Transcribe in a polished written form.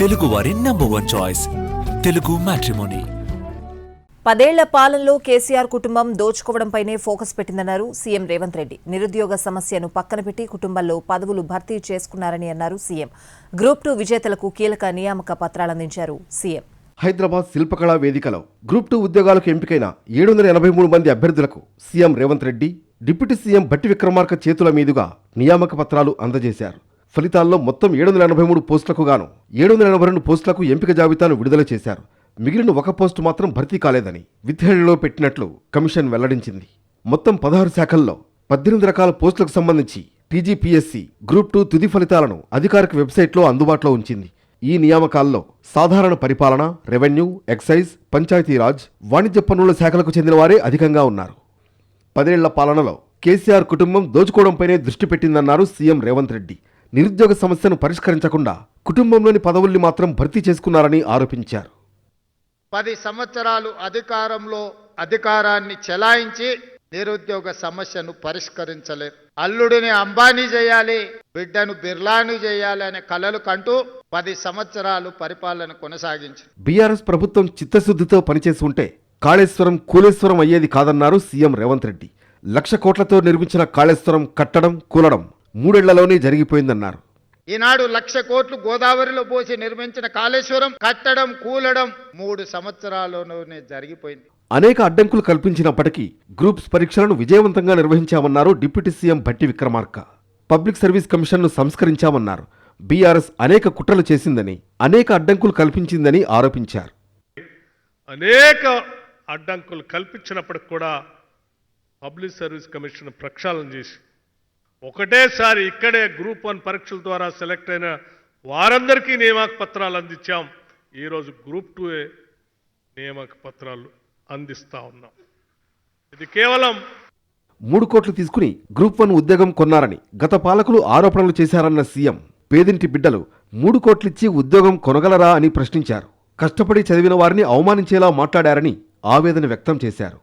తెలుగువారి number 1 choice Telugu matrimony. 10 ఏళ్ల పాలనలో కేసీఆర్ కుటుంబం దోచుకోవడంపైనే ఫోకస్ పెట్టిందన్నారు సీఎం రేవంత్ రెడ్డి. నిరుద్యోగ సమస్యను పక్కన పెట్టి కుటుంబంలో పదవులు భర్తీ చేసుకున్నారని అన్నారు సీఎం. గ్రూప్ 2 విజేతలకు కీలక నియామక పత్రాలందించారు సీఎం. హైదరాబాద్ శిల్పకళా వేదికలో గ్రూప్ 2 ఉద్యోగాలకు ఎంపికైన 783 మంది అభ్యర్థులకు CM Revanth Reddy, deputy CM Bhatti Vikramarka చేతుల మీదుగా నియామక పత్రాలు అందజేశారు. ఫలితాల్లో మొత్తం 783 పోస్టులకు గాను 782 పోస్టులకు ఎంపిక జాబితాను విడుదల చేశారు. మిగిలిన ఒక పోస్టు మాత్రం భర్తీ కాలేదని విధేయులలో పెట్టినట్లు కమిషన్ వెల్లడించింది. మొత్తం 16 శాఖల్లో 18 రకాల పోస్టులకు సంబంధించి టీజీపీఎస్సీ గ్రూప్ 2 తుది ఫలితాలను అధికారిక వెబ్సైట్లో అందుబాటులో ఉంచింది. ఈ నియామకాల్లో సాధారణ పరిపాలన, రెవెన్యూ, ఎక్సైజ్, పంచాయతీరాజ్, వాణిజ్య పన్నుల శాఖలకు చెందిన వారే అధికంగా ఉన్నారు. 10 ఏళ్ల పాలనలో కేసీఆర్ కుటుంబం దోచుకోవడంపైనే దృష్టి పెట్టిందన్నారు సీఎం రేవంత్ రెడ్డి. నిరుద్యోగ సమస్యను పరిష్కరించకుండా కుటుంబంలోని పదవుల్ని మాత్రం భర్తీ చేసుకున్నారని ఆరోపించారు. 10 సంవత్సరాలు అధికారాన్ని చెలాయించి నిరుద్యోగ సమస్యను పరిష్కరించలేదు. అల్లుడిని అంబానీ చేయాలి, బిడ్డను బిర్లాను చేయాలి అనే కలలు కంటూ 10 సంవత్సరాలు పరిపాలన కొనసాగించారు. బీఆర్ఎస్ ప్రభుత్వం చిత్తశుద్ధితో పనిచేసి ఉంటే కాళేశ్వరం కూలేశ్వరం అయ్యేది కాదన్నారు సీఎం రేవంత్ రెడ్డి. 1,00,000 కోట్లతో నిర్మించిన కాళేశ్వరం కట్టడం, కూలడం 3 ఏళ్లలోనే జరిగిపోయిందన్నారు. ఈనాడు 1,00,000 కోట్లు గోదావరిలో పోసి నిర్మించిన కాళేశ్వరం కట్టడం, కూలడం 3 సంవత్సరాల్లోనే జరిగిపోయింది. అనేక అడ్డంకులు కల్పించినప్పటికీ గ్రూప్స్ పరీక్షలను విజయవంతంగా నిర్వహించామన్నారు deputy CM Bhatti Vikramarka. Public service కమిషన్ను సంస్కరించామన్నారు. బీఆర్ఎస్ అనేక కుట్రలు చేసిందని, అనేక అడ్డంకులు కల్పించిందని ఆరోపించారు. అనేక అడ్డంకులు కల్పించినప్పటికి కూడా పబ్లిక్ సర్వీస్ కమిషన్ ప్రక్షాళన చేసి ఒకటేసారి ఇక్కడే గ్రూప్ 1 పరీక్షల ద్వారా సెలెక్ట్ అయిన వారందరికీ నియామక పత్రాలు అందించాం. ఈరోజు గ్రూప్ 2 నియామక పత్రాలు అందిస్తా ఉన్నాం. ఇది కేవలం 3 కోట్లు తీసుకుని గ్రూప్ 1 ఉద్యోగం కొన్నారని గత పాలకులు ఆరోపణలు చేశారన్న సీఎం, పేదింటి బిడ్డలు 3 కోట్లిచ్చి ఉద్యోగం కొనగలరా అని ప్రశ్నించారు. కష్టపడి చదివిన వారిని అవమానించేలా మాట్లాడారని ఆవేదన వ్యక్తం చేశారు.